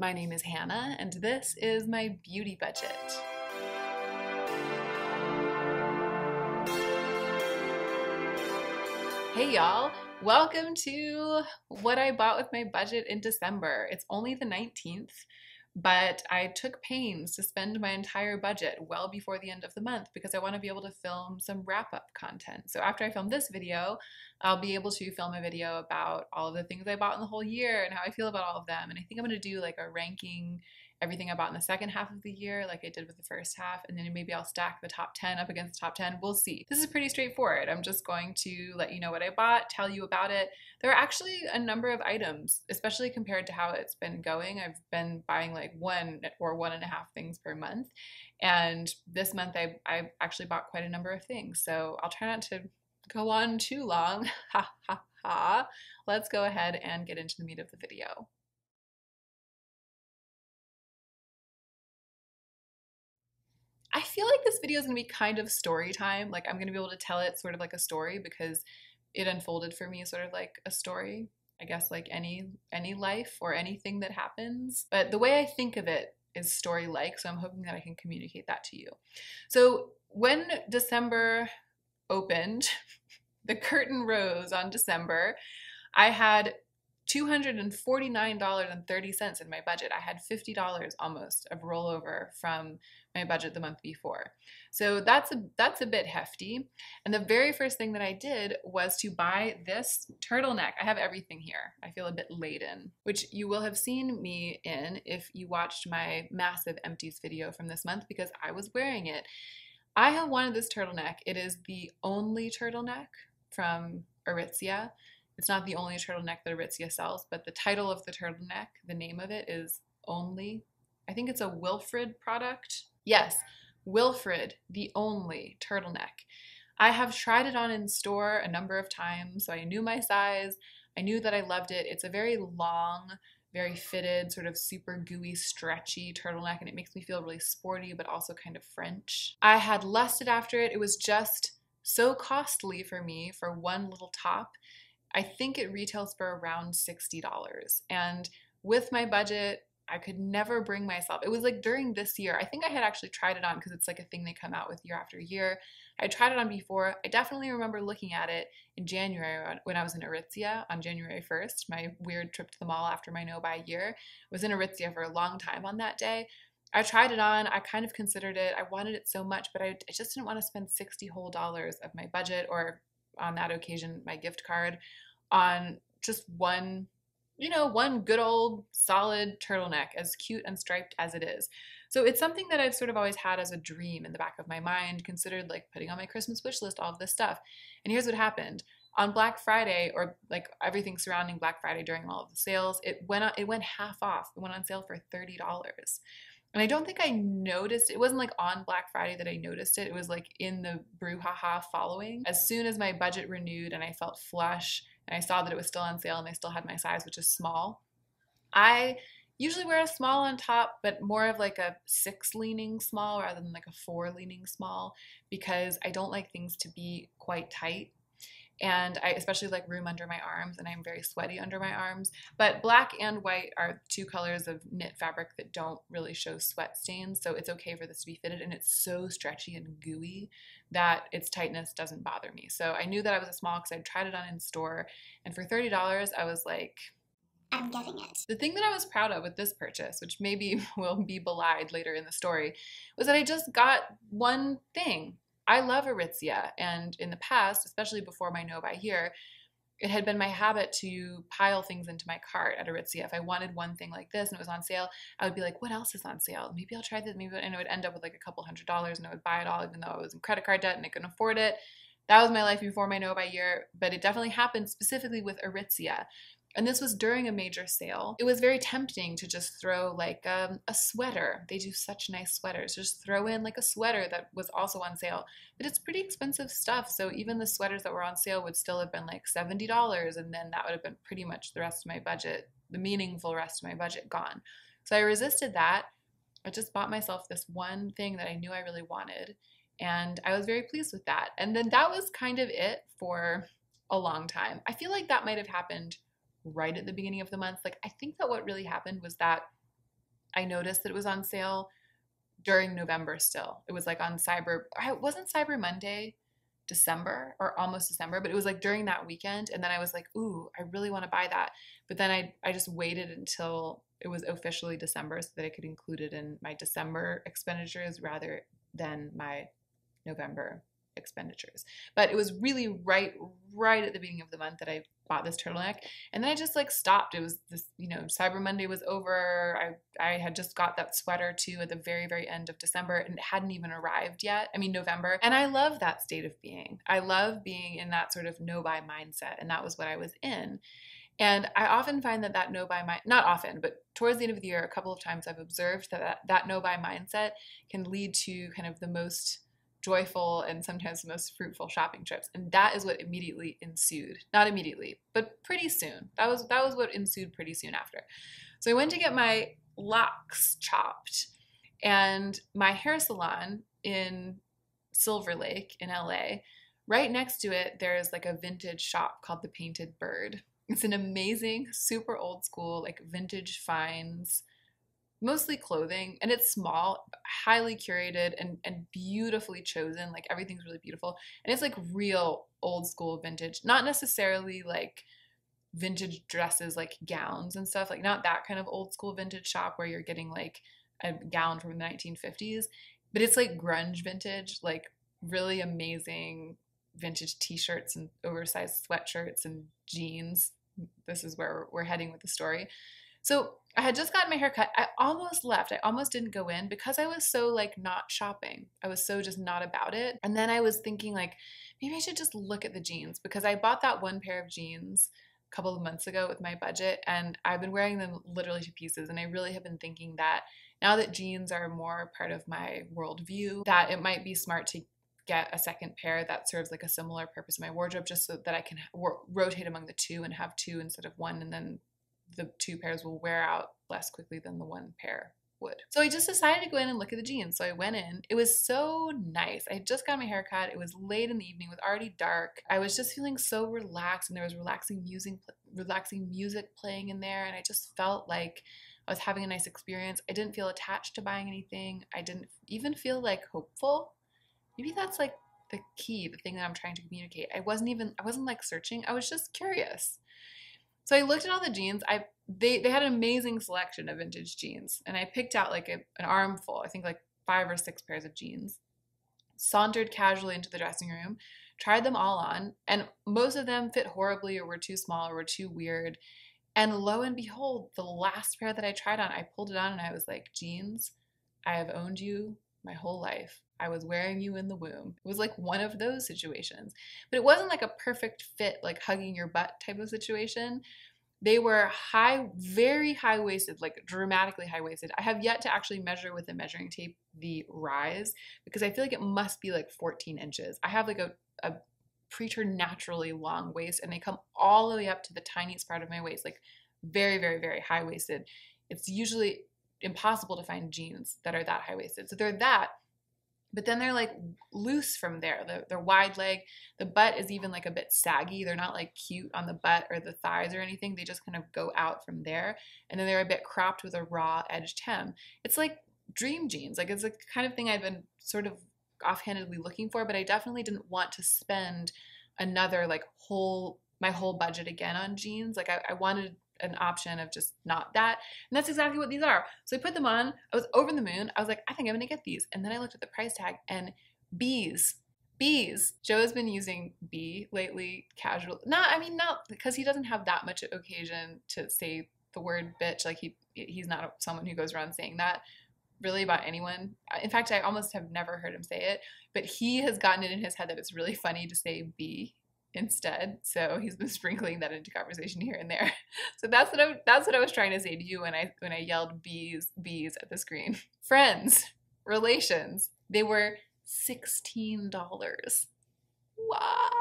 My name is Hannah, and this is my beauty budget. Hey y'all, welcome to what I bought with my budget in December. It's only the 19th, but I took pains to spend my entire budget well before the end of the month because I want to be able to film some wrap-up content. So after I film this video, I'll be able to film a video about all of the things I bought in the whole year and how I feel about all of them. And I think I'm going to do like a ranking everything I bought in the second half of the year like I did with the first half, and then maybe I'll stack the top 10 up against the top 10. We'll see. This is pretty straightforward. I'm just going to let you know what I bought, tell you about it. There are actually a number of items, especially compared to how it's been going. I've been buying like one or one and a half things per month, and this month I actually bought quite a number of things. So I'll try not to go on too long. Ha ha ha. Let's go ahead and get into the meat of the video. I feel like this video is going to be kind of story time. Like I'm going to be able to tell it sort of like a story because it unfolded for me sort of like a story. I guess like any life or anything that happens. But the way I think of it is story-like, so I'm hoping that I can communicate that to you. So when December opened, the curtain rose on December, I had $249.30 in my budget. I had $50 almost of rollover from my budget the month before. So that's a bit hefty. And the very first thing that I did was to buy this turtleneck. I have everything here. I feel a bit laden, which you will have seen me in if you watched my massive empties video from this month because I was wearing it. I have wanted this turtleneck. It is the only turtleneck from Aritzia. It's not the only turtleneck that Aritzia sells, but the title of the turtleneck, the name of it is Only. I think it's a Wilfred product. Yes, Wilfred, the Only turtleneck. I have tried it on in store a number of times, so I knew my size. I knew that I loved it. It's a very long, very fitted, sort of super gooey, stretchy turtleneck, and it makes me feel really sporty, but also kind of French. I had lusted after it. It was just so costly for me for one little top. I think it retails for around $60. And with my budget, I could never bring myself. It was like during this year, I think I had actually tried it on because it's like a thing they come out with year after year. I tried it on before. I definitely remember looking at it in January when I was in Aritzia on January 1st, my weird trip to the mall after my no-buy year. I was in Aritzia for a long time on that day. I tried it on. I kind of considered it. I wanted it so much, but I just didn't want to spend $60 whole of my budget, or on that occasion, my gift card, on just one good old solid turtleneck, as cute and striped as it is. So it's something that I've sort of always had as a dream in the back of my mind, considered like putting on my Christmas wish list, all of this stuff. And here's what happened. On Black Friday, or like everything surrounding Black Friday during all of the sales, it went half off. It went on sale for $30. And I don't think I noticed, it wasn't like on Black Friday that I noticed it. It was like in the brouhaha following. As soon as my budget renewed and I felt flush and I saw that it was still on sale and they still had my size, which is small. I usually wear a small on top, but more of like a 6 leaning small rather than like a 4 leaning small, because I don't like things to be quite tight. And I especially like room under my arms, and I'm very sweaty under my arms. But black and white are two colors of knit fabric that don't really show sweat stains, so it's okay for this to be fitted, and it's so stretchy and gooey that its tightness doesn't bother me. So I knew that I was a small because I'd tried it on in store, and for $30 I was like, I'm getting it. The thing that I was proud of with this purchase, which maybe will be belied later in the story, was that I just got one thing. I love Aritzia, and in the past, especially before my no-buy year, it had been my habit to pile things into my cart at Aritzia. If I wanted one thing like this and it was on sale, I would be like, what else is on sale? Maybe I'll try this, and it would end up with like a couple $100s, and I would buy it all even though I was in credit card debt and I couldn't afford it. That was my life before my no-buy year, but it definitely happened specifically with Aritzia. And this was during a major sale. It was very tempting to just throw like a sweater. They do such nice sweaters. Just throw in like a sweater that was also on sale. But it's pretty expensive stuff. So even the sweaters that were on sale would still have been like $70. And then that would have been pretty much the rest of my budget, the meaningful rest of my budget gone. So I resisted that. I just bought myself this one thing that I knew I really wanted. And I was very pleased with that. And then that was kind of it for a long time. I feel like that might have happened right at the beginning of the month. Like, I think that what really happened was that I noticed that it was on sale during November still. It was like on wasn't Cyber Monday December or almost December, but it was like during that weekend. And then I was like, ooh, I really want to buy that. But then I just waited until it was officially December so that I could include it in my December expenditures rather than my November expenditures. But it was really right at the beginning of the month that I bought this turtleneck, and then I just like stopped. It was this, Cyber Monday was over. I had just got that sweater too at the very end of December, and it hadn't even arrived yet. I mean November. And I love that state of being. I love being in that sort of no buy mindset, and that was what I was in. And I often find that no buy mind, not often, but towards the end of the year, a couple of times I've observed that no buy mindset can lead to kind of the most joyful and sometimes the most fruitful shopping trips. And that is what immediately ensued. Not immediately, but pretty soon. That was what ensued pretty soon after. So I went to get my locks chopped, and my hair salon in Silver Lake in LA, right next to it, there's like a vintage shop called the Painted Bird. It's an amazing, super old school, like vintage finds, mostly clothing, and it's small, highly curated, and beautifully chosen. Like everything's really beautiful, and it's like real old school vintage, not necessarily like vintage dresses, like gowns and stuff, like not that kind of old school vintage shop where you're getting like a gown from the 1950s, but it's like grunge vintage, like really amazing vintage t-shirts and oversized sweatshirts and jeans. This is where we're heading with the story. So I had just gotten my hair cut. I almost left. I almost didn't go in because I was so like not shopping. I was so just not about it. And then I was thinking like, maybe I should just look at the jeans, because I bought that one pair of jeans a couple of months ago with my budget, and I've been wearing them literally to pieces. And I really have been thinking that now that jeans are more part of my worldview, that it might be smart to get a second pair that serves like a similar purpose in my wardrobe, just so that I can rotate among the two and have two instead of one, and then the two pairs will wear out less quickly than the one pair would. So I just decided to go in and look at the jeans. So I went in. It was so nice. I had just got my hair cut. It was late in the evening. It was already dark. I was just feeling so relaxed, and there was relaxing music playing in there, and I just felt like I was having a nice experience. I didn't feel attached to buying anything. I didn't even feel like hopeful. Maybe that's like the key, the thing that I'm trying to communicate. I wasn't like searching. I was just curious. So I looked at all the jeans. They had an amazing selection of vintage jeans, and I picked out like an armful, I think like 5 or 6 pairs of jeans, sauntered casually into the dressing room, tried them all on, and most of them fit horribly or were too small or were too weird. And lo and behold, the last pair that I tried on, I pulled it on and I was like, jeans, I have owned you my whole life. I was wearing you in the womb. It was like one of those situations. But it wasn't like a perfect fit, like hugging your butt type of situation. They were very high-waisted, like dramatically high-waisted. I have yet to actually measure with a measuring tape the rise, because I feel like it must be like 14 inches. I have like a preternaturally long waist, and they come all the way up to the tiniest part of my waist, like very high-waisted. It's usually impossible to find jeans that are that high-waisted. So they're that, but then they're like loose from there. They're wide leg. The butt is even like a bit saggy. They're not like cute on the butt or the thighs or anything. They just kind of go out from there. And then they're a bit cropped with a raw edged hem. It's like dream jeans. Like it's the kind of thing I've been sort of offhandedly looking for, but I definitely didn't want to spend another like my whole budget again on jeans. Like I wanted an option of just not that. And that's exactly what these are. So I put them on. I was over the moon. I was like, I think I'm going to get these. And then I looked at the price tag, and bees. Joe has been using bee lately, casual. Not because he doesn't have that much occasion to say the word bitch. Like he's not someone who goes around saying that really about anyone. In fact, I almost have never heard him say it, but he has gotten it in his head that it's really funny to say bee instead. So he's been sprinkling that into conversation here and there. So that's what I was trying to say to you when I yelled bees at the screen. Friends, relations, they were $16. What?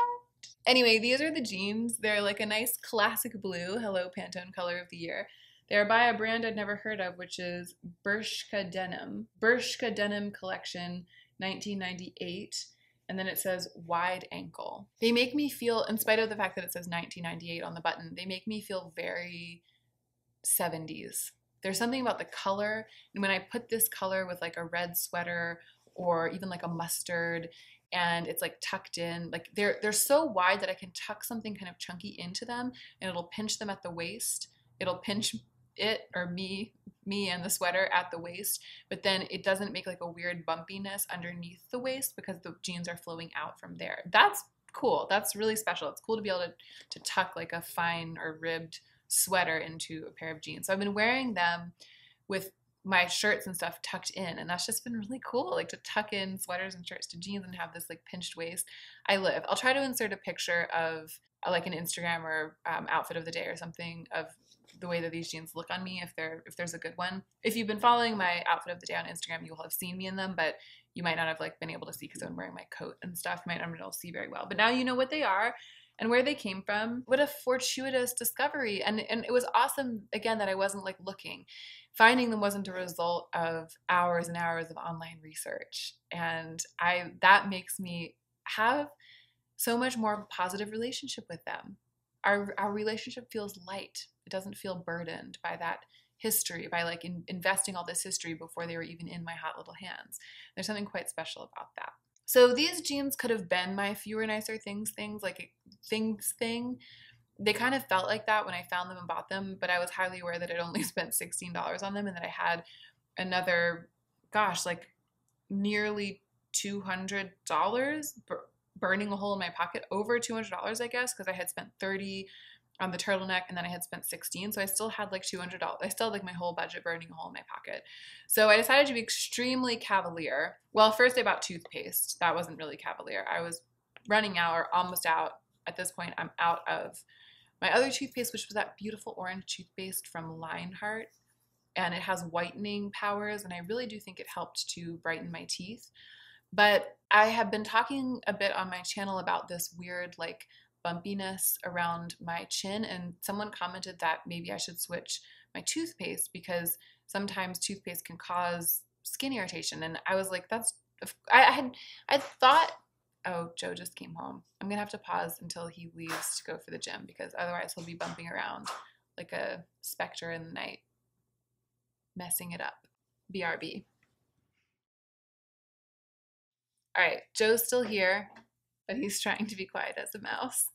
Anyway, these are the jeans. They're like a nice classic blue. Hello, Pantone color of the year. They're by a brand I'd never heard of, which is Bershka Denim. Bershka Denim Collection, 1998. And then it says wide ankle. They make me feel, in spite of the fact that it says 1998 on the button, they make me feel very 70s. there's something about the color. And when I put this color with like a red sweater or even like a mustard, and it's like tucked in, like they're so wide that I can tuck something kind of chunky into them, and it'll pinch them at the waist. It'll pinch it or me and the sweater at the waist, but then it doesn't make like a weird bumpiness underneath the waist because the jeans are flowing out from there. That's cool. That's really special. It's cool to be able to tuck like a fine or ribbed sweater into a pair of jeans. So I've been wearing them with my shirts and stuff tucked in, and that's just been really cool, like to tuck in sweaters and shirts to jeans and have this like pinched waist. I'll try to insert a picture of like an Instagram or outfit of the day or something of the way that these jeans look on me, if there's a good one. If you've been following my outfit of the day on Instagram, you will have seen me in them, but you might not have like been able to see because I'm wearing my coat and stuff. You might not be able to see very well, but now you know what they are and where they came from. What a fortuitous discovery. And it was awesome, again, that I wasn't like looking. Finding them wasn't a result of hours and hours of online research. And that makes me have so much more of a positive relationship with them. Our relationship feels light. It doesn't feel burdened by that history, by like investing all this history before they were even in my hot little hands. There's something quite special about that. So these jeans could have been my fewer nicer things like things thing. They kind of felt like that when I found them and bought them, but I was highly aware that I'd only spent $16 on them and that I had another, gosh, like nearly $200 burning a hole in my pocket, over $200, I guess, because I had spent $30 on the turtleneck and then I had spent $16. So I still had like $200. I still had like my whole budget burning a hole in my pocket. So I decided to be extremely cavalier. Well, first I bought toothpaste. That wasn't really cavalier. I was running out or almost out. At this point, I'm out of my other toothpaste, which was that beautiful orange toothpaste from Lionheart. And it has whitening powers, and I really do think it helped to brighten my teeth. But I have been talking a bit on my channel about this weird like bumpiness around my chin, and someone commented that maybe I should switch my toothpaste because sometimes toothpaste can cause skin irritation. And I was like, I thought, oh, Joe just came home. I'm gonna have to pause until he leaves to go for the gym because otherwise he'll be bumping around like a specter in the night, messing it up. BRB. All right, Joe's still here, but he's trying to be quiet as a mouse.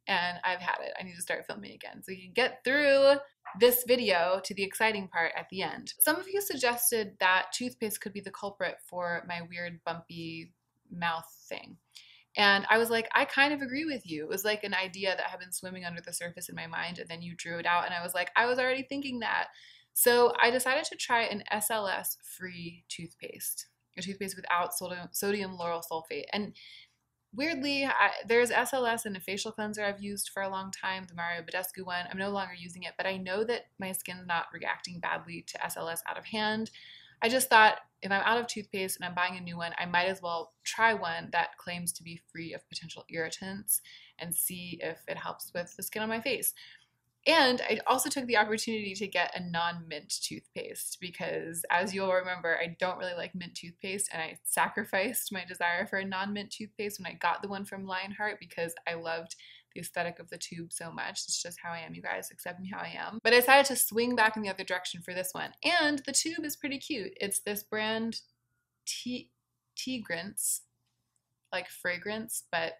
And I've had it. I need to start filming again so we can get through this video to the exciting part at the end. Some of you suggested that toothpaste could be the culprit for my weird bumpy mouth thing. And I was like, I kind of agree with you. It was like an idea that had been swimming under the surface in my mind, and then you drew it out, and I was like, I was already thinking that. So I decided to try an SLS-free toothpaste, a toothpaste without sodium lauryl sulfate. And weirdly, there's SLS in a facial cleanser I've used for a long time, the Mario Badescu one. I'm no longer using it, but I know that my skin's not reacting badly to SLS out of hand. I just thought if I'm out of toothpaste and I'm buying a new one, I might as well try one that claims to be free of potential irritants and see if it helps with the skin on my face. And I also took the opportunity to get a non-mint toothpaste because, as you'll remember, I don't really like mint toothpaste, and I sacrificed my desire for a non-mint toothpaste when I got the one from Lionheart because I loved the aesthetic of the tube so much. It's just how I am, you guys. Accept me how I am. But I decided to swing back in the other direction for this one. And the tube is pretty cute. It's this brand Teagrance, like fragrance, but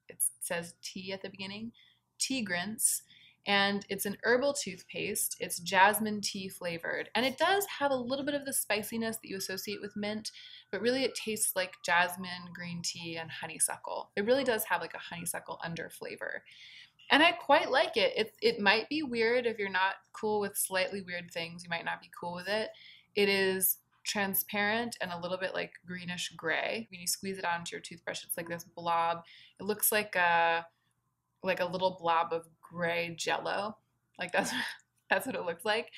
it says tea at the beginning. Teagrance. And it's an herbal toothpaste. It's jasmine tea flavored. And it does have a little bit of the spiciness that you associate with mint, but really it tastes like jasmine, green tea, and honeysuckle. It really does have like a honeysuckle under flavor. And I quite like it. It might be weird if you're not cool with slightly weird things. You might not be cool with it. It is transparent and a little bit like greenish gray. When you squeeze it onto your toothbrush, it's like this blob. It looks like a little blob of gray jello. Like that's what it looks like.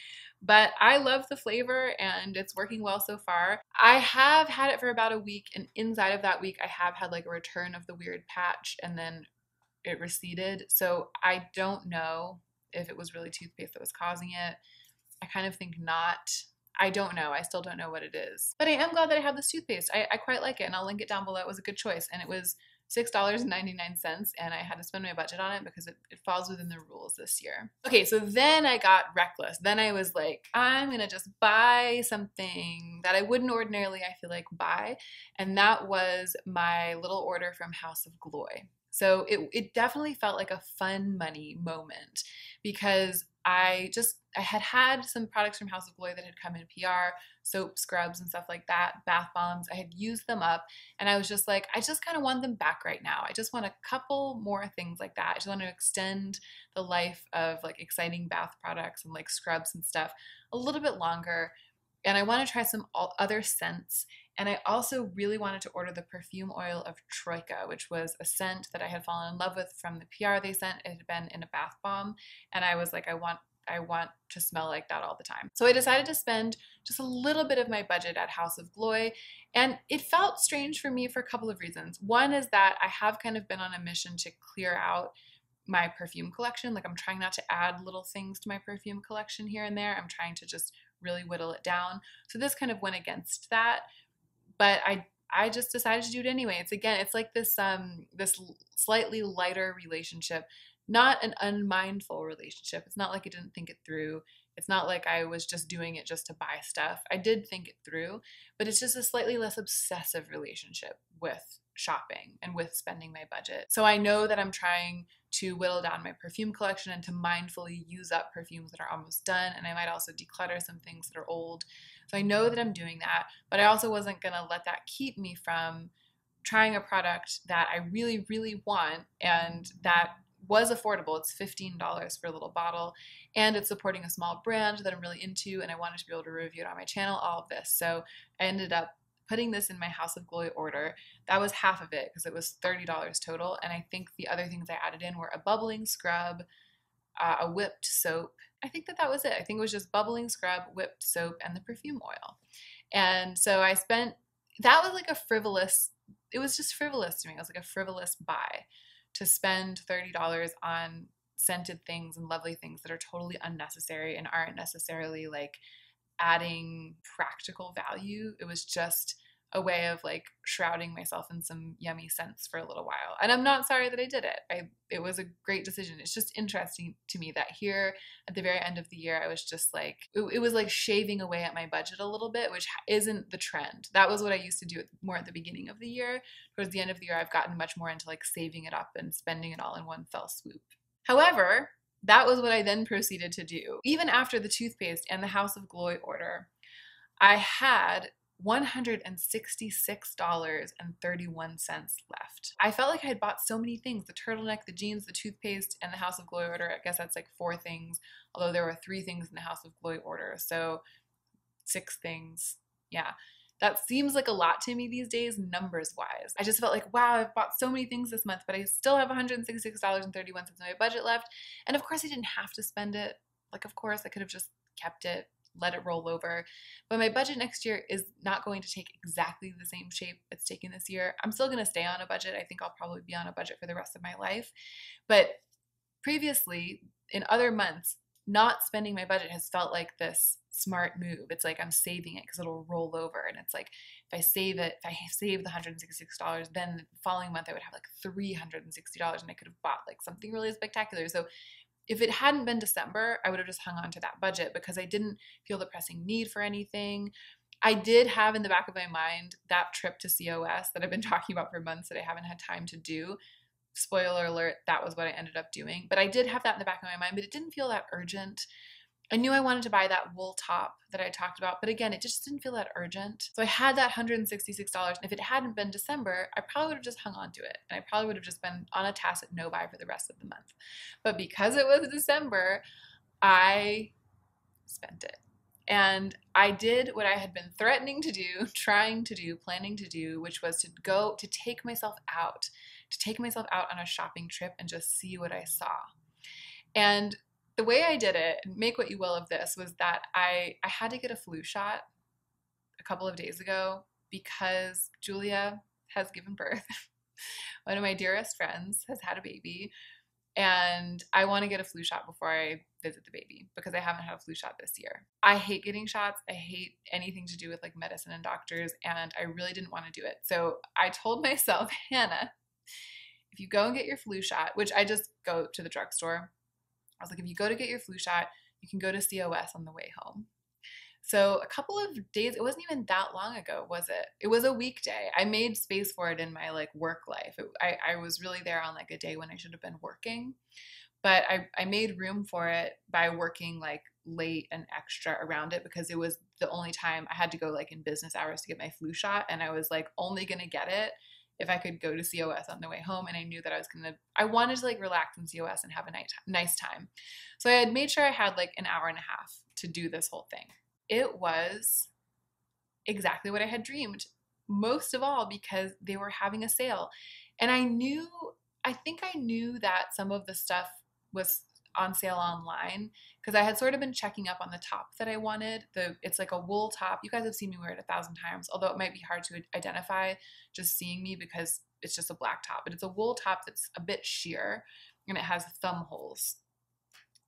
But I love the flavor and it's working well so far. I have had it for about a week, and inside of that week I have had like a return of the weird patch and then it receded. So I don't know if it was really toothpaste that was causing it. I kind of think not. I don't know. I still don't know what it is. But I am glad that I have this toothpaste. I quite like it, and I'll link it down below. It was a good choice, and it was $6.99, and I had to spend my budget on it because it falls within the rules this year. Okay, so then I got reckless. Then I was like, I'm gonna just buy something that I wouldn't ordinarily, I feel like, buy. And that was my little order from House of Glory. So it definitely felt like a fun money moment because I had some products from House of Glory that had come in PR, soap, scrubs, and stuff like that, bath bombs. I had used them up, and I was just like, I just kind of want them back right now. I just want a couple more things like that. I just want to extend the life of like exciting bath products and like scrubs and stuff a little bit longer. And I want to try some other scents. And I also really wanted to order the perfume oil of Troika, which was a scent that I had fallen in love with from the PR they sent. It had been in a bath bomb. And I was like, I want to smell like that all the time. So I decided to spend just a little bit of my budget at House of Glory. And it felt strange for me for a couple of reasons. One is that I have kind of been on a mission to clear out my perfume collection. Like I'm trying not to add little things to my perfume collection here and there. I'm trying to just really whittle it down. So this kind of went against that. But I just decided to do it anyway. It's like this slightly lighter relationship, not an unmindful relationship. It's not like I didn't think it through. It's not like I was just doing it just to buy stuff. I did think it through, but it's just a slightly less obsessive relationship with shopping and with spending my budget. So I know that I'm trying to whittle down my perfume collection and to mindfully use up perfumes that are almost done. And I might also declutter some things that are old. So I know that I'm doing that, but I also wasn't going to let that keep me from trying a product that I really, really want and that was affordable. It's $15 for a little bottle, and it's supporting a small brand that I'm really into, and I wanted to be able to review it on my channel, all of this. So I ended up putting this in my House of Glory order. That was half of it because it was $30 total, and I think the other things I added in were a bubbling scrub, a whipped soap. I think that was it. I think it was just bubbling scrub, whipped soap, and the perfume oil. And so that was like it was just frivolous to me. It was like a frivolous buy to spend $30 on scented things and lovely things that are totally unnecessary and aren't necessarily like adding practical value. It was just a way of like shrouding myself in some yummy scents for a little while. And I'm not sorry that I did it. It was a great decision. It's just interesting to me that here at the very end of the year, I was just like, it was like shaving away at my budget a little bit, which isn't the trend. That was what I used to do more at the beginning of the year. Towards the end of the year, I've gotten much more into like saving it up and spending it all in one fell swoop. However, that was what I then proceeded to do. Even after the toothpaste and the House of Glory order, I had $166.31 left. I felt like I had bought so many things: the turtleneck, the jeans, the toothpaste, and the House of Glory order. I guess that's like 4 things, although there were 3 things in the House of Glory order, so 6 things. Yeah, that seems like a lot to me these days, numbers wise. I just felt like, wow, I've bought so many things this month, but I still have $166.31 in my budget left. And of course I didn't have to spend it. Like, of course I could have just kept it, let it roll over. But my budget next year is not going to take exactly the same shape it's taking this year. I'm still going to stay on a budget. I think I'll probably be on a budget for the rest of my life. But previously, in other months, not spending my budget has felt like this smart move. It's like I'm saving it because it'll roll over. And it's like, if I save the $166, then the following month I would have like $360 and I could have bought like something really spectacular. So if it hadn't been December, I would have just hung on to that budget because I didn't feel the pressing need for anything. I did have in the back of my mind that trip to COS that I've been talking about for months that I haven't had time to do. Spoiler alert, that was what I ended up doing. But I did have that in the back of my mind, but it didn't feel that urgent. I knew I wanted to buy that wool top that I talked about, but again, it just didn't feel that urgent. So I had that $166, and if it hadn't been December, I probably would have just hung on to it, and I probably would have just been on a tacit no buy for the rest of the month. But because it was December, I spent it. And I did what I had been threatening to do, trying to do, planning to do, which was to take myself out on a shopping trip and just see what I saw. And the way I did it, make what you will of this, was that I had to get a flu shot a couple of days ago because Julia has given birth. One of my dearest friends has had a baby, and I want to get a flu shot before I visit the baby because I haven't had a flu shot this year. I hate getting shots. I hate anything to do with like medicine and doctors, and I really didn't want to do it. So I told myself, Hannah, if you go and get your flu shot, which I just go to the drugstore, I was like, if you go to get your flu shot, you can go to COS on the way home. So a couple of days, it wasn't even that long ago, was it? It was a weekday. I made space for it in my like work life. I was really there on like a day when I should have been working, but I made room for it by working like late and extra around it because it was the only time I had to go like in business hours to get my flu shot. And I was like only going to get it if I could go to COS on the way home. And I knew that I wanted to like relax in COS and have a nice time. So I had made sure I had like an hour and a half to do this whole thing. It was exactly what I had dreamed, most of all because they were having a sale. And I think I knew that some of the stuff was on sale online because I had sort of been checking up on the top that I wanted. It's like a wool top. You guys have seen me wear it 1,000 times, although it might be hard to identify just seeing me because it's just a black top. But it's a wool top that's a bit sheer and it has thumb holes.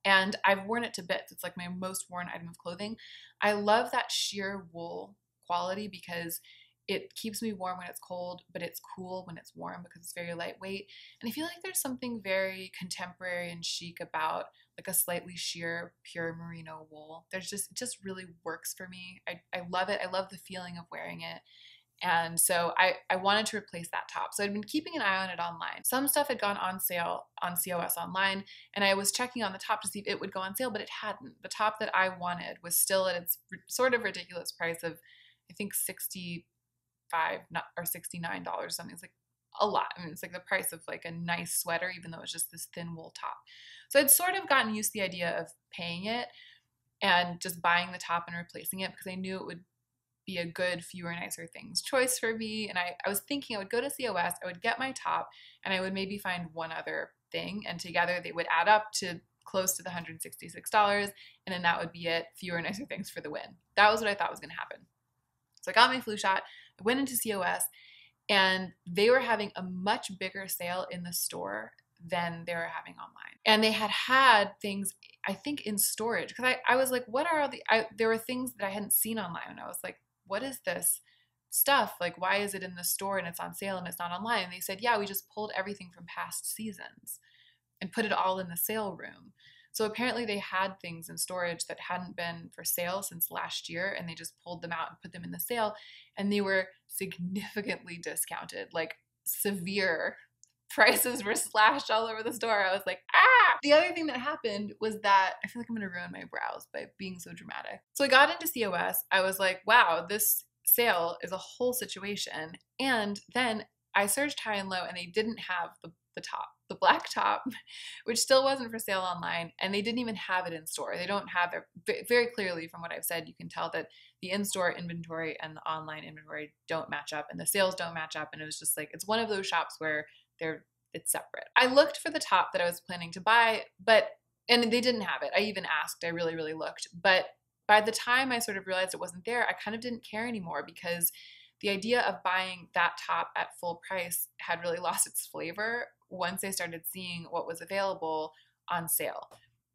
And I've worn it to bits. It's like my most worn item of clothing. I love that sheer wool quality because it keeps me warm when it's cold, but it's cool when it's warm because it's very lightweight. And I feel like there's something very contemporary and chic about like a slightly sheer, pure merino wool. It just really works for me. I love it. I love the feeling of wearing it. And so I wanted to replace that top. So I'd been keeping an eye on it online. Some stuff had gone on sale on COS online, and I was checking on the top to see if it would go on sale, but it hadn't. The top that I wanted was still at its sort of ridiculous price of, I think, $65 or $69 something. It's like a lot. I mean, it's like the price of like a nice sweater, even though it's just this thin wool top. So I'd sort of gotten used to the idea of paying it and just buying the top and replacing it because I knew it would be a good fewer nicer things choice for me. And I was thinking I would go to COS, I would get my top, and I would maybe find one other thing, and together they would add up to close to the $166, and then that would be it. Fewer nicer things for the win. That was what I thought was going to happen. So I got my flu shot, I went into COS, and they were having a much bigger sale in the store than they were having online. And they had things, I think, in storage. Because I was like, what are all there were things that I hadn't seen online, and I was like, what is this stuff? Like, why is it in the store and it's on sale and it's not online? And they said, yeah, we just pulled everything from past seasons and put it all in the sale room. So apparently they had things in storage that hadn't been for sale since last year, and they just pulled them out and put them in the sale, and they were significantly discounted, like severe prices were slashed all over the store. I was like, ah! The other thing that happened was that I feel like I'm going to ruin my brows by being so dramatic. So I got into COS. I was like, wow, this sale is a whole situation. And then I searched high and low, and they didn't have the top, the black top, which still wasn't for sale online. And they didn't even have it in store. They don't have it very clearly. From what I've said, you can tell that the in-store inventory and the online inventory don't match up, and the sales don't match up. And it was just like, it's one of those shops where it's separate. I looked for the top that I was planning to buy, and they didn't have it. I even asked, I really, really looked. But by the time I sort of realized it wasn't there, I kind of didn't care anymore because the idea of buying that top at full price had really lost its flavor once I started seeing what was available on sale.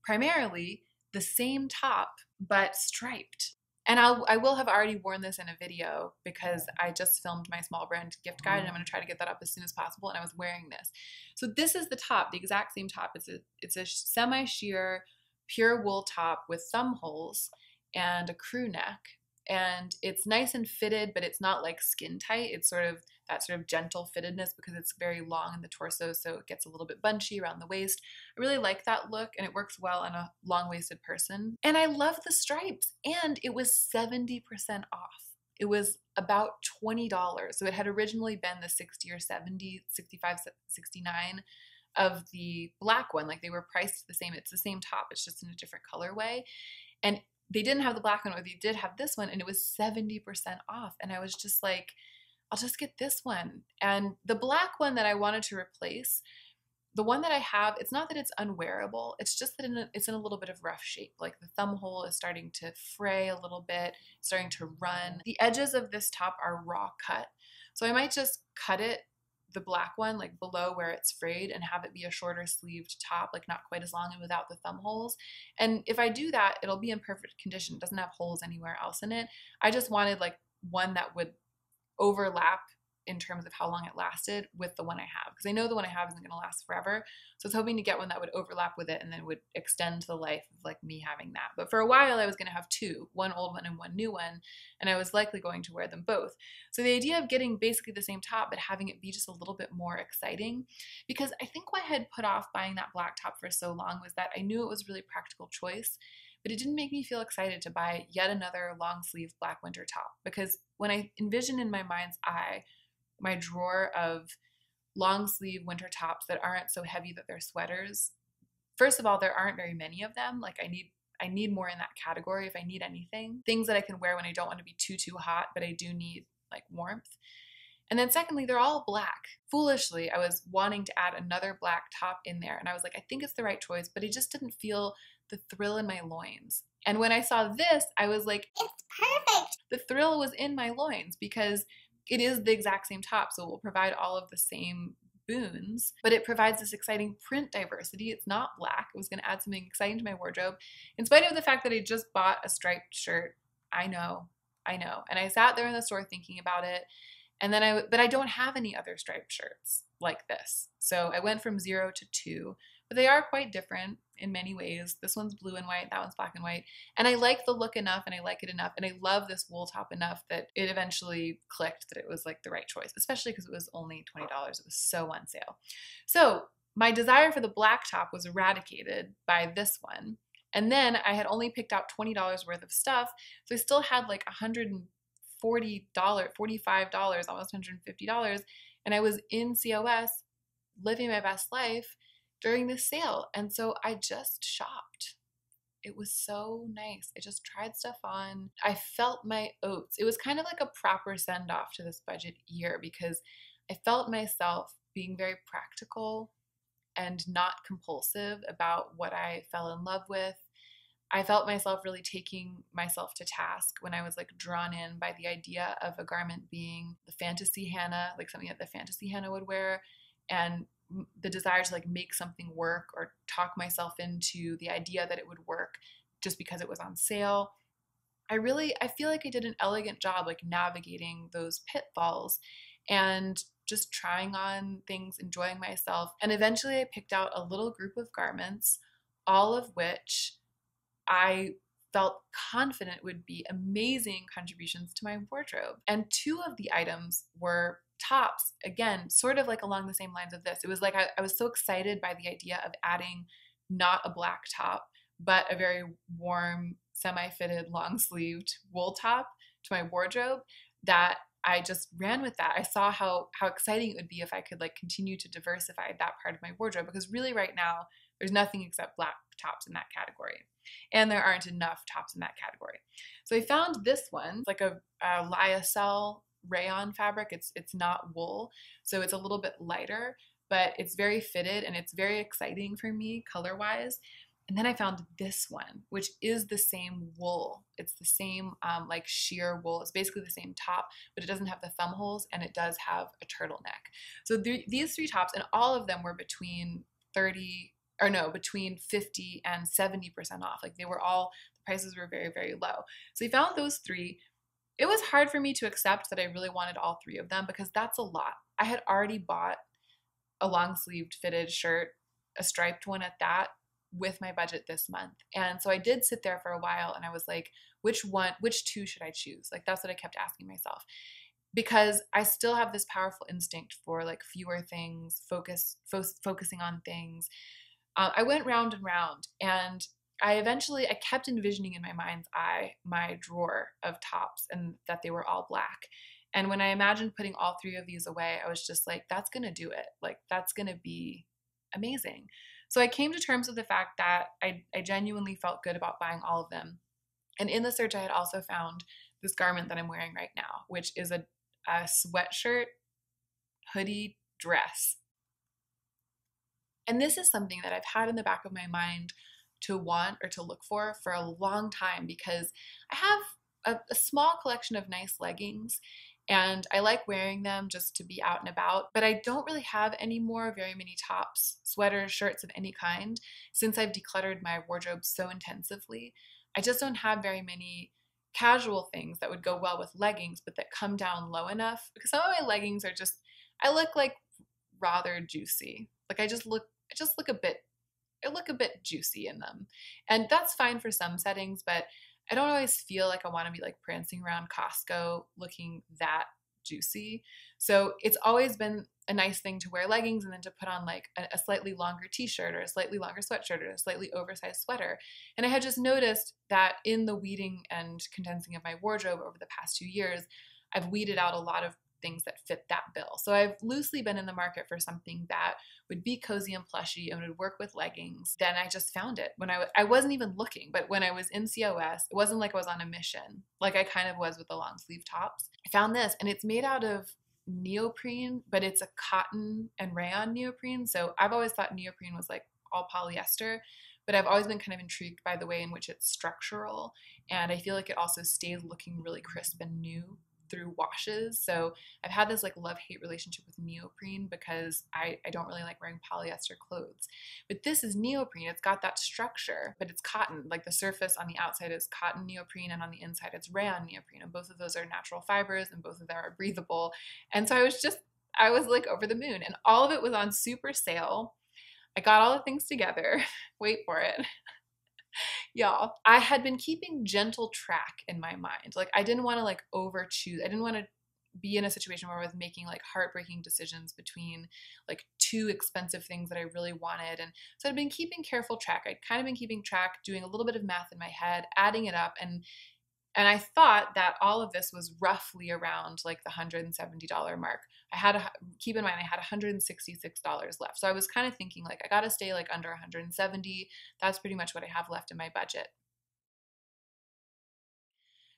Primarily the same top, but striped. And I will have already worn this in a video because I just filmed my small brand gift guide, and I'm going to try to get that up as soon as possible. And I was wearing this. So this is the top, the exact same top. It's a semi-sheer, pure wool top with thumb holes and a crew neck. And it's nice and fitted, but it's not like skin tight. It's sort of that sort of gentle fittedness because it's very long in the torso, so it gets a little bit bunchy around the waist. I really like that look, and it works well on a long-waisted person. And I love the stripes, and it was 70% off. It was about $20. So it had originally been the 60 or 70, 65, 69 of the black one. Like, they were priced the same. It's the same top. It's just in a different colorway. And they didn't have the black one, or they did have this one, and it was 70% off. And I was just like, I'll just get this one. And the black one that I wanted to replace, the one that I have, it's not that it's unwearable. It's just that it's in a little bit of rough shape. Like, the thumb hole is starting to fray a little bit, starting to run. The edges of this top are raw cut. So I might just cut it, the black one, like below where it's frayed, and have it be a shorter sleeved top, like not quite as long and without the thumb holes. And if I do that, it'll be in perfect condition. It doesn't have holes anywhere else in it. I just wanted like one that would overlap in terms of how long it lasted with the one I have, because I know the one I have isn't going to last forever. So I was hoping to get one that would overlap with it and then would extend the life of like me having that. But for a while I was going to have two, one old one and one new one, and I was likely going to wear them both. So the idea of getting basically the same top but having it be just a little bit more exciting, because I think what I had put off buying that black top for so long was that I knew it was a really practical choice, but it didn't make me feel excited to buy yet another long sleeve black winter top, because when I envision in my mind's eye my drawer of long sleeve winter tops that aren't so heavy that they're sweaters, first of all, there aren't very many of them. Like I need more in that category if I need anything. Things that I can wear when I don't want to be too hot, but I do need like warmth. And then secondly, they're all black. Foolishly, I was wanting to add another black top in there, and I was like, I think it's the right choice, but it just didn't feel the thrill in my loins. And when I saw this, I was like, it's perfect. The thrill was in my loins because it is the exact same top, so it will provide all of the same boons, but it provides this exciting print diversity. It's not black. It was going to add something exciting to my wardrobe, in spite of the fact that I just bought a striped shirt. I know. And I sat there in the store thinking about it, and then but I don't have any other striped shirts like this. So I went from 0 to 2, but they are quite different in many ways. This one's blue and white, that one's black and white. And I like the look enough, and I like it enough, and I love this wool top enough that it eventually clicked that it was like the right choice, especially because it was only $20. It was so on sale. So my desire for the black top was eradicated by this one. And then I had only picked out $20 worth of stuff, so I still had like $140, $45, almost $150, and I was in COS living my best life during this sale. And so I just shopped. It was so nice. I just tried stuff on. I felt my oats. It was kind of like a proper send off to this budget year, because I felt myself being very practical and not compulsive about what I fell in love with. I felt myself really taking myself to task when I was like drawn in by the idea of a garment being the fantasy Hannah, like something that the fantasy Hannah would wear, and the desire to like make something work or talk myself into the idea that it would work just because it was on sale. I feel like I did an elegant job like navigating those pitfalls and just trying on things, enjoying myself. And eventually I picked out a little group of garments, all of which I felt confident would be amazing contributions to my wardrobe. And 2 of the items were tops, again, sort of like along the same lines of this. It was like I was so excited by the idea of adding not a black top, but a very warm, semi-fitted, long-sleeved wool top to my wardrobe that I just ran with that. I saw how exciting it would be if I could like continue to diversify that part of my wardrobe, because really right now there's nothing except black tops in that category. And there aren't enough tops in that category. So I found this one. It's like a lyocell rayon fabric. It's not wool, so it's a little bit lighter, but it's very fitted and it's very exciting for me color-wise. And then I found this one, which is the same wool. It's the same like sheer wool. It's basically the same top, but it doesn't have the thumb holes, and it does have a turtleneck. So these 3 tops, and all of them were between 50 and 70% off. Like they were all, the prices were very, very low. So we found those 3. It was hard for me to accept that I really wanted all 3 of them, because that's a lot. I had already bought a long-sleeved fitted shirt, a striped one at that, with my budget this month. And so I did sit there for a while, and I was like, which 2 should I choose? Like that's what I kept asking myself, because I still have this powerful instinct for like fewer things, focusing on things. I went round and round, and I kept envisioning in my mind's eye my drawer of tops, and that they were all black. And when I imagined putting all 3 of these away, I was just like, that's going to do it. Like, that's going to be amazing. So I came to terms with the fact that I genuinely felt good about buying all of them. And in the search, I had also found this garment that I'm wearing right now, which is a sweatshirt hoodie dress. And this is something that I've had in the back of my mind to want or to look for a long time, because I have a small collection of nice leggings, and I like wearing them just to be out and about, but I don't really have very many tops, sweaters, shirts of any kind since I've decluttered my wardrobe so intensively. I just don't have very many casual things that would go well with leggings, but that come down low enough, because some of my leggings are just, I look like rather juicy. Like I just look a bit, I look a bit juicy in them. And that's fine for some settings, but I don't always feel like I want to be like prancing around Costco looking that juicy. So it's always been a nice thing to wear leggings and then to put on like a slightly longer t-shirt or a slightly longer sweatshirt or a slightly oversized sweater. And I had just noticed that in the weeding and condensing of my wardrobe over the past 2 years, I've weeded out a lot of things that fit that bill. So I've loosely been in the market for something that would be cozy and plushy and would work with leggings. Then I just found it when I wasn't even looking, but when I was in COS, it wasn't like I was on a mission, like I kind of was with the long sleeve tops. I found this, and it's made out of neoprene, but it's a cotton and rayon neoprene. So I've always thought neoprene was like all polyester, but I've always been kind of intrigued by the way in which it's structural. And I feel like it also stays looking really crisp and new through washes. So I've had this like love-hate relationship with neoprene because I don't really like wearing polyester clothes. But this is neoprene. It's got that structure, but it's cotton. Like the surface on the outside is cotton neoprene and on the inside it's rayon neoprene. And both of those are natural fibers and both of them are breathable. And so I was like over the moon, and all of it was on super sale. I got all the things together. Wait for it. Y'all, I had been keeping gentle track in my mind. Like I didn't want to like over choose. I didn't want to be in a situation where I was making like heartbreaking decisions between like two expensive things that I really wanted. And so I'd been keeping careful track. I'd kind of been keeping track, doing a little bit of math in my head, adding it up, and I thought that all of this was roughly around like the $170 mark. Keep in mind, I had $166 left. So I was kind of thinking like, I got to stay like under 170. That's pretty much what I have left in my budget.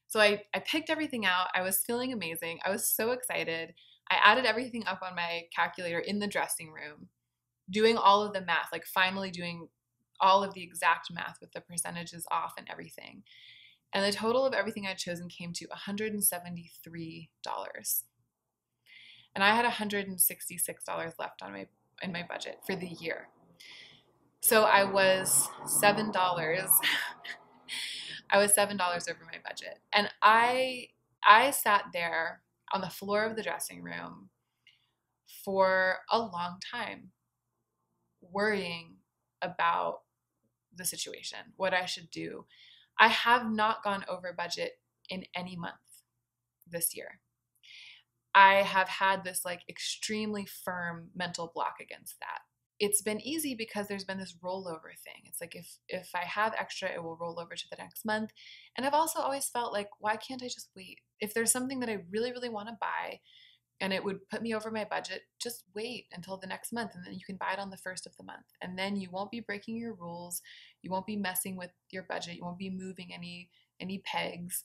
So I picked everything out. I was feeling amazing. I was so excited. I added everything up on my calculator in the dressing room, doing all of the math, like finally doing all of the exact math with the percentages off and everything. And the total of everything I'd chosen came to $173. And I had $166 left in my budget for the year. So I was $7. I was $7 over my budget. And I sat there on the floor of the dressing room for a long time worrying about the situation, what I should do. I have not gone over budget in any month this year. I have had this like extremely firm mental block against that. It's been easy because there's been this rollover thing. It's like if I have extra, it will roll over to the next month. And I've also always felt like, why can't I just wait? If there's something that I really, really want to buy and it would put me over my budget, just wait until the next month and then you can buy it on the first of the month. And then you won't be breaking your rules. You won't be messing with your budget. You won't be moving any pegs,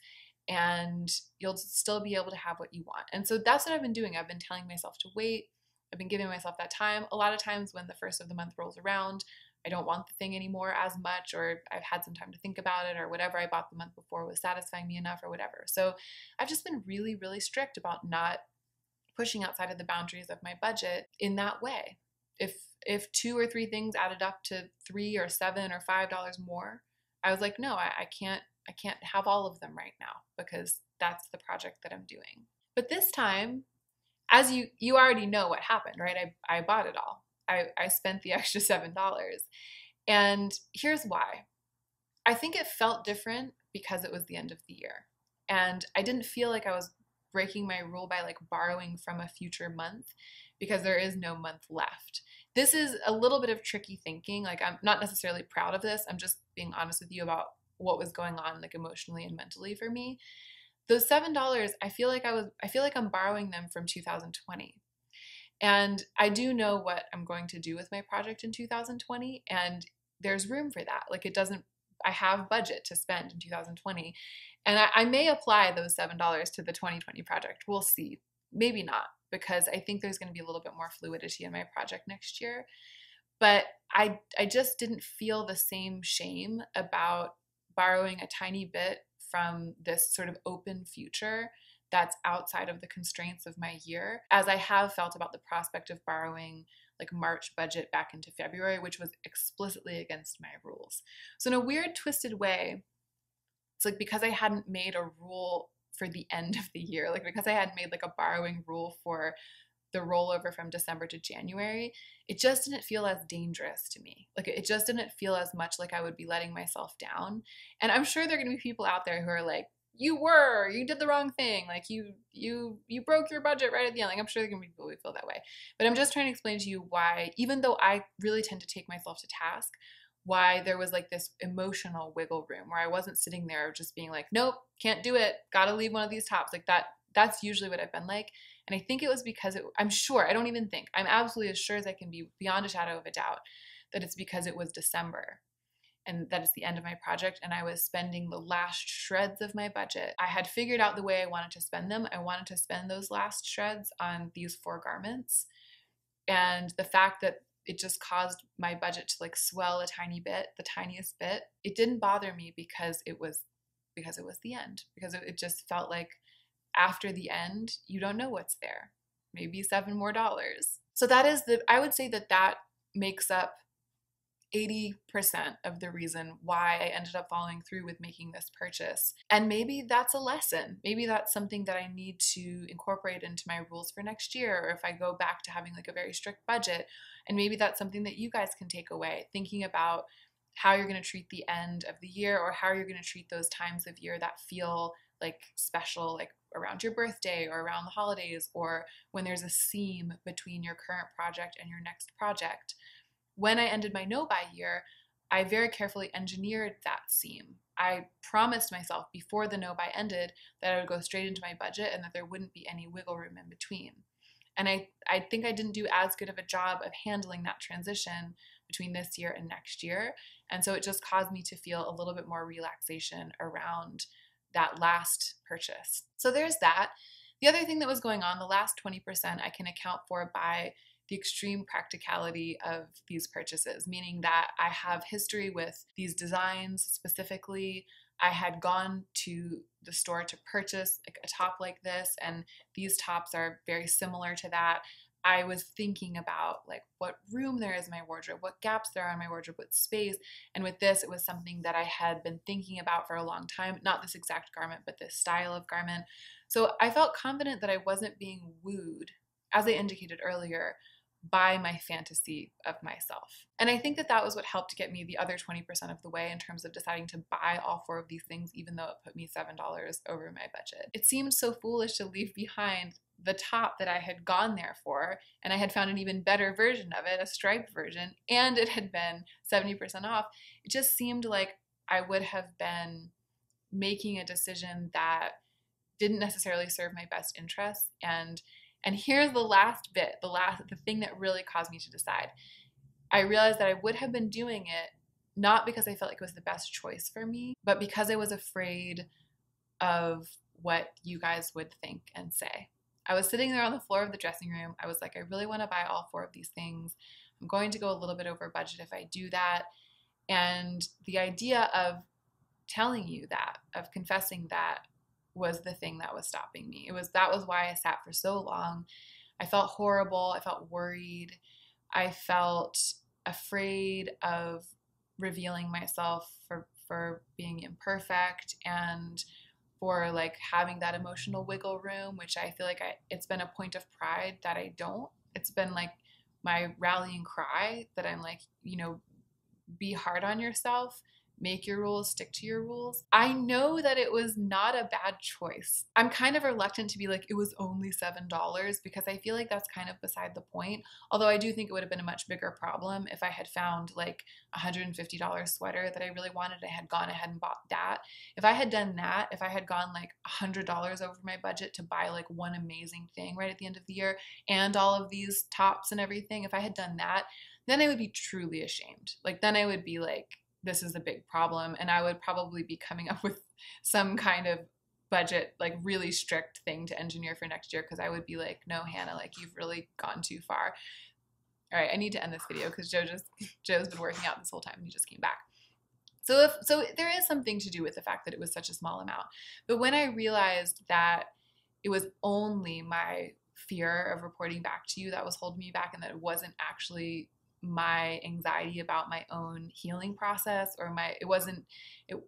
and you'll still be able to have what you want. And so that's what I've been doing. I've been telling myself to wait. I've been giving myself that time. A lot of times when the first of the month rolls around, I don't want the thing anymore as much, or I've had some time to think about it, or whatever I bought the month before was satisfying me enough or whatever. So I've just been really, really strict about not pushing outside of the boundaries of my budget in that way. If 2 or 3 things added up to $3 or $7 or $5 more, I was like, no, I can't have all of them right now because that's the project that I'm doing. But this time, as you already know what happened, right? I bought it all. I spent the extra $7. And here's why. I think it felt different because it was the end of the year. And I didn't feel like I was breaking my rule by like borrowing from a future month because there is no month left. This is a little bit of tricky thinking. Like I'm not necessarily proud of this. I'm just being honest with you about what was going on like emotionally and mentally for me. Those $7, I feel like I'm borrowing them from 2020. And I do know what I'm going to do with my project in 2020, and there's room for that. Like I have budget to spend in 2020. And I may apply those $7 to the 2020 project. We'll see. Maybe not, because I think there's going to be a little bit more fluidity in my project next year. But I just didn't feel the same shame about borrowing a tiny bit from this sort of open future that's outside of the constraints of my year as I have felt about the prospect of borrowing like March budget back into February, which was explicitly against my rules. So in a weird, twisted way, It's like because I hadn't made a rule for the end of the year, like because I hadn't made like a borrowing rule for the rollover from December to January, it just didn't feel as dangerous to me. Like it just didn't feel as much like I would be letting myself down. And I'm sure there are going to be people out there who are like, you did the wrong thing. Like you broke your budget right at the end. Like I'm sure there are going to be people who feel that way. But I'm just trying to explain to you why, even though I really tend to take myself to task, why there was like this emotional wiggle room where I wasn't sitting there just being like, nope, can't do it. Got to leave one of these tops. Like that's usually what I've been like. And I think it was because I'm sure, I don't even think, I'm absolutely as sure as I can be beyond a shadow of a doubt that it's because it was December and that it's the end of my project and I was spending the last shreds of my budget. I had figured out the way I wanted to spend them. I wanted to spend those last shreds on these 4 garments. And the fact that it just caused my budget to like swell a tiny bit, the tiniest bit, it didn't bother me because it was the end. Because it just felt like after the end, you don't know what's there. Maybe $7 more. So that is I would say that makes up 80% of the reason why I ended up following through with making this purchase. And maybe that's a lesson. Maybe that's something that I need to incorporate into my rules for next year, or if I go back to having like a very strict budget. And maybe that's something that you guys can take away, thinking about how you're going to treat the end of the year, or how you're going to treat those times of year that feel like special, like around your birthday or around the holidays, or when there's a seam between your current project and your next project. When I ended my no-buy year, I very carefully engineered that seam. I promised myself before the no-buy ended that I would go straight into my budget and that there wouldn't be any wiggle room in between. And I think I didn't do as good of a job of handling that transition between this year and next year. And so it just caused me to feel a little bit more relaxation around that last purchase. So there's that. The other thing that was going on, the last 20%, I can account for by the extreme practicality of these purchases, meaning that I have history with these designs specifically. I had gone to the store to purchase like a top like this, and these tops are very similar to that. I was thinking about like what room there is in my wardrobe, what gaps there are in my wardrobe, what space. And with this, it was something that I had been thinking about for a long time, not this exact garment, but this style of garment. So I felt confident that I wasn't being wooed, as I indicated earlier, by my fantasy of myself. And I think that was what helped get me the other 20% of the way in terms of deciding to buy all 4 of these things, even though it put me $7 over my budget. It seemed so foolish to leave behind the top that I had gone there for, and I had found an even better version of it, a striped version, and it had been 70% off. It just seemed like I would have been making a decision that didn't necessarily serve my best interests. And here's the last bit, the thing that really caused me to decide. I realized that I would have been doing it not because I felt like it was the best choice for me, but because I was afraid of what you guys would think and say. I was sitting there on the floor of the dressing room. I was like, I really want to buy all 4 of these things. I'm going to go a little bit over budget if I do that. And the idea of telling you that, of confessing that, was the thing that was stopping me. That was why I sat for so long. I felt horrible. I felt worried. I felt afraid of revealing myself for being imperfect and for like having that emotional wiggle room, which I feel like it's been a point of pride that I don't. It's been like my rallying cry that I'm like, be hard on yourself. Make your rules, stick to your rules. I know that it was not a bad choice. I'm kind of reluctant to be like, it was only $7 because I feel like that's kind of beside the point. Although I do think it would have been a much bigger problem if I had found like a $150 sweater that I really wanted. I had gone ahead and bought that. If I had done that, if I had gone like $100 over my budget to buy like one amazing thing right at the end of the year and all of these tops and everything, if I had done that, then I would be truly ashamed. Like then I would be like, this is a big problem, and I would probably be coming up with some kind of budget, like really strict thing to engineer for next year, because I would be like, no, Hannah, like you've really gone too far. All right, I need to end this video because Joe's been working out this whole time and he just came back. So there is something to do with the fact that it was such a small amount. But when I realized that it was only my fear of reporting back to you that was holding me back, and that it wasn't actually my anxiety about my own healing process, or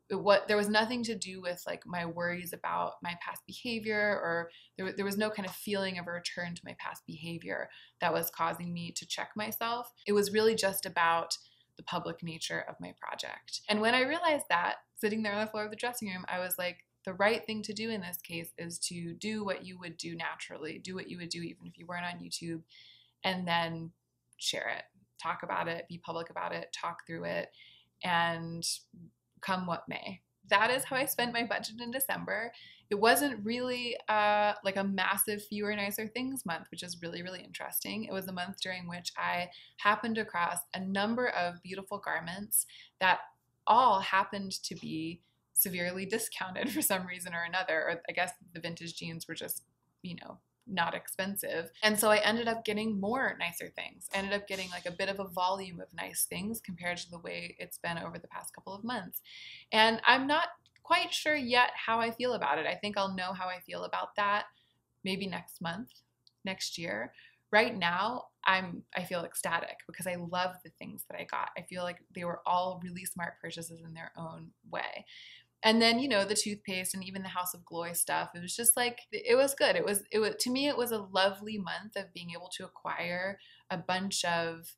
there was nothing to do with like my worries about my past behavior, or there was no kind of feeling of a return to my past behavior that was causing me to check myself. It was really just about the public nature of my project. And when I realized that, sitting there on the floor of the dressing room, I was like, the right thing to do in this case is to do what you would do naturally, do what you would do even if you weren't on YouTube, and then share it, talk about it, be public about it, talk through it, and come what may. That is how I spent my budget in December. It wasn't really like a massive fewer, nicer things month, which is really, really interesting. It was a month during which I happened across a number of beautiful garments that all happened to be severely discounted for some reason or another. Or I guess the vintage jeans were just, not expensive. And so I ended up getting more nicer things. I ended up getting like a bit of a volume of nice things compared to the way it's been over the past couple of months. And I'm not quite sure yet how I feel about it. I think I'll know how I feel about that maybe next month, next year. Right now, I feel ecstatic because I love the things that I got. I feel like they were all really smart purchases in their own way. And then, the toothpaste and even the House of Glory stuff, it was just like, it was good. It was, to me, it was a lovely month of being able to acquire a bunch of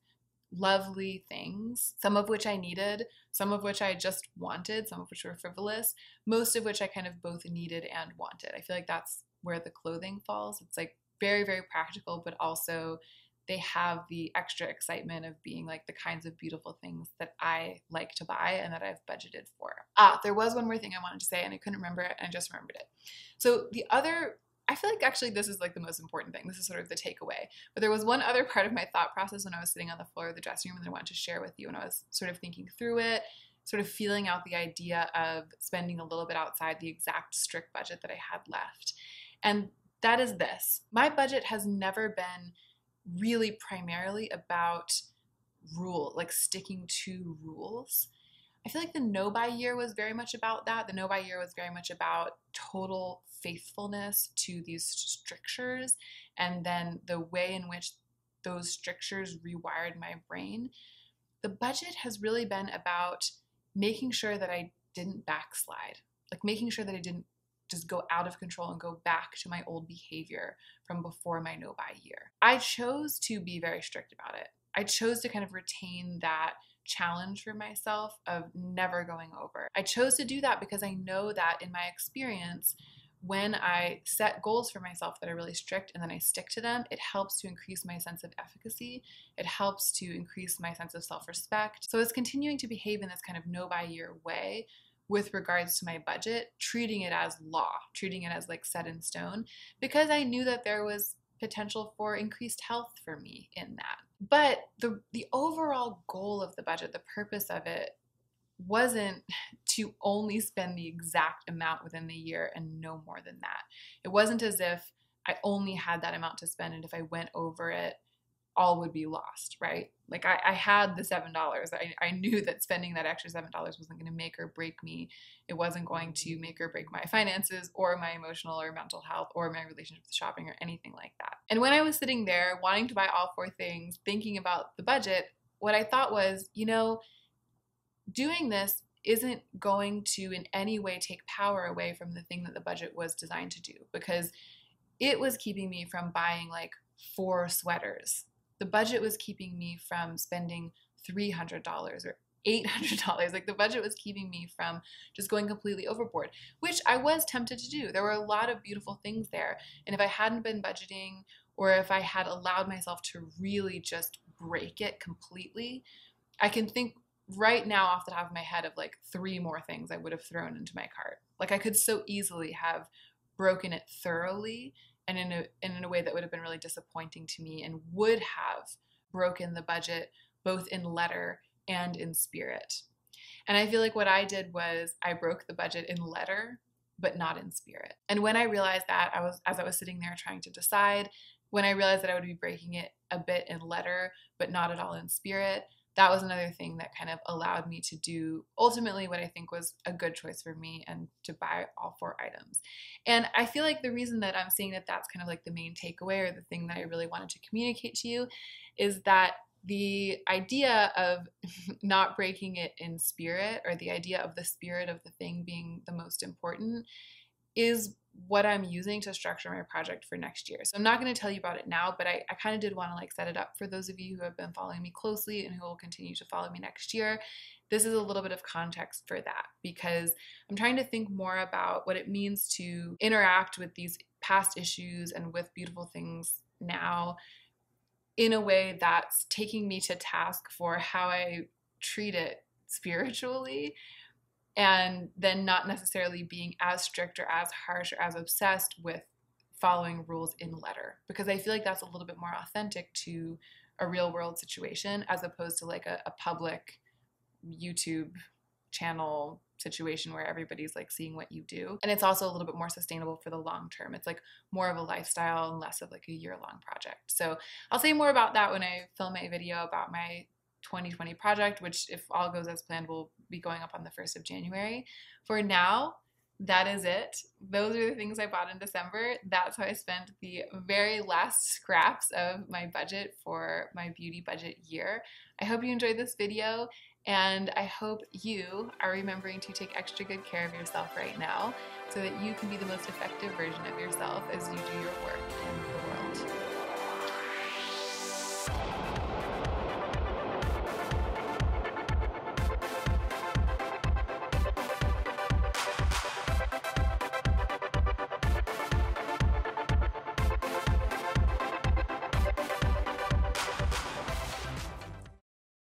lovely things, some of which I needed, some of which I just wanted, some of which were frivolous, most of which I kind of both needed and wanted. I feel like that's where the clothing falls. It's like very, very practical, but also they have the extra excitement of being like the kinds of beautiful things that I like to buy and that I've budgeted for. There was one more thing I wanted to say and I couldn't remember it and I just remembered it. So I feel like actually this is like the most important thing. This is sort of the takeaway. But there was one other part of my thought process when I was sitting on the floor of the dressing room that I wanted to share with you, and I was sort of thinking through it, sort of feeling out the idea of spending a little bit outside the exact strict budget that I had left. And that is this. My budget has never been really primarily about sticking to rules. I feel like the no buy year was very much about that. The no buy year was very much about total faithfulness to these strictures, and then the way in which those strictures rewired my brain. The budget has really been about making sure that I didn't backslide, like making sure that I didn't just go out of control and go back to my old behavior from before my no buy year. I chose to be very strict about it. I chose to kind of retain that challenge for myself of never going over. I chose to do that because I know that in my experience, when I set goals for myself that are really strict and then I stick to them, it helps to increase my sense of efficacy. It helps to increase my sense of self-respect. So it's continuing to behave in this kind of no buy year way with regards to my budget, treating it as law, treating it as like set in stone, because I knew that there was potential for increased health for me in that. But the overall goal of the budget, the purpose of it, wasn't to only spend the exact amount within the year and no more than that. It wasn't as if I only had that amount to spend, and if I went over it, all would be lost, right? Like I had the $7. I knew that spending that extra $7 wasn't going to make or break me. It wasn't going to make or break my finances or my emotional or mental health or my relationship with shopping or anything like that. And when I was sitting there wanting to buy all four things, thinking about the budget, what I thought was, doing this isn't going to in any way take power away from the thing that the budget was designed to do, because it was keeping me from buying like 4 sweaters. The budget was keeping me from spending $300 or $800. Like the budget was keeping me from just going completely overboard, which I was tempted to do. There were a lot of beautiful things there. And if I hadn't been budgeting, or if I had allowed myself to really just break it completely, I can think right now off the top of my head of like 3 more things I would have thrown into my cart. Like I could so easily have broken it thoroughly and in a way that would have been really disappointing to me and would have broken the budget both in letter and in spirit. And I feel like what I did was I broke the budget in letter, but not in spirit. And when I realized that, as I was sitting there trying to decide, when I realized that I would be breaking it a bit in letter, but not at all in spirit, that was another thing that kind of allowed me to do ultimately what I think was a good choice for me, and to buy all 4 items. And I feel like the reason that I'm saying that that's kind of like the main takeaway, or the thing that I really wanted to communicate to you, is that the idea of not breaking it in spirit, or the idea of the spirit of the thing being the most important, is what I'm using to structure my project for next year. So I'm not going to tell you about it now, but I kind of did want to like set it up for those of you who have been following me closely and who will continue to follow me next year. This is a little bit of context for that, because I'm trying to think more about what it means to interact with these past issues and with beautiful things now in a way that's taking me to task for how I treat it spiritually, and then not necessarily being as strict or as harsh or as obsessed with following rules in letter, because I feel like that's a little bit more authentic to a real world situation as opposed to like a public YouTube channel situation where everybody's like seeing what you do. And it's also a little bit more sustainable for the long term. It's like more of a lifestyle and less of like a year-long project. So I'll say more about that when I film a video about my 2020 project, which, if all goes as planned, will be going up on the 1st of January. For now, that is it. Those are the things I bought in December. That's how I spent the very last scraps of my budget for my beauty budget year. I hope you enjoyed this video, and I hope you are remembering to take extra good care of yourself right now so that you can be the most effective version of yourself as you do your work.